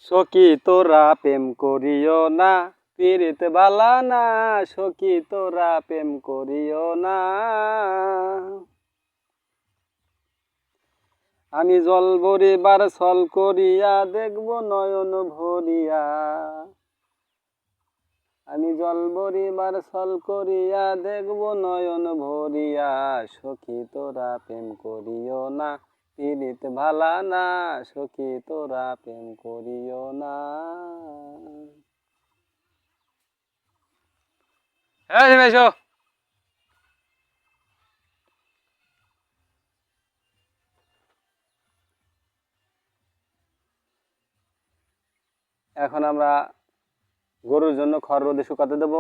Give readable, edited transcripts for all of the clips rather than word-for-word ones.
সখী তোরা প্রেম করিও না, পীড়িত বালা না। সখী তোরা প্রেম করিও না। আমি জল ভরিবার ছল করিয়া দেখব নয়ন ভরিয়া। আমি জল ভরিবার ছল করিয়া দেখব নয়ন ভরিয়া। সখী তোরা প্রেম করিও না, পীড়িত ভালা না। সখী তোরা প্রেম করিও না। এসো। এখন আমরা গরুর জন্য খড় রোদে শুকাতে দেব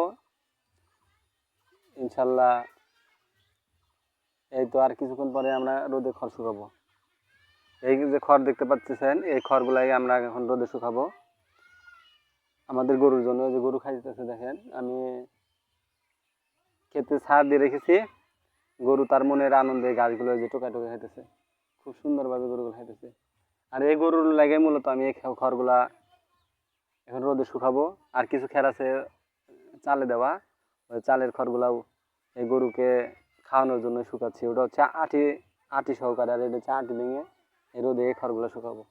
ইনশাল্লাহ। এই তো আর কিছুক্ষণ পরে আমরা রোদে খড় শুকাবো। এই যে খড় দেখতে পাচ্ছেন, এই খড়গুলাই আমরা এখন রোদে শুকাবো আমাদের গরুর জন্য। যে গরু খাইতেছে দেখেন, আমি খেতে ছাড় দিয়ে রেখেছি। গরু তার মনের আনন্দে গাছগুলো যে টোকা টোকা খাইতেছে, খুব সুন্দরভাবে গরুগুলো খাইতেছে। আর এই গরুর লাগে মূলত আমি এই খড়গুলা এখন রোদে শুকাবো। আর কিছু খের আছে চালে দেওয়া, ওই চালের খড়গুলাও এই গরুকে খাওয়ানোর জন্য শুকাচ্ছি। ওটা হচ্ছে আটি সহকারে, আর এটা হচ্ছে আটি ভেঙে এই রোদে এই খড়গুলো শুকাবো।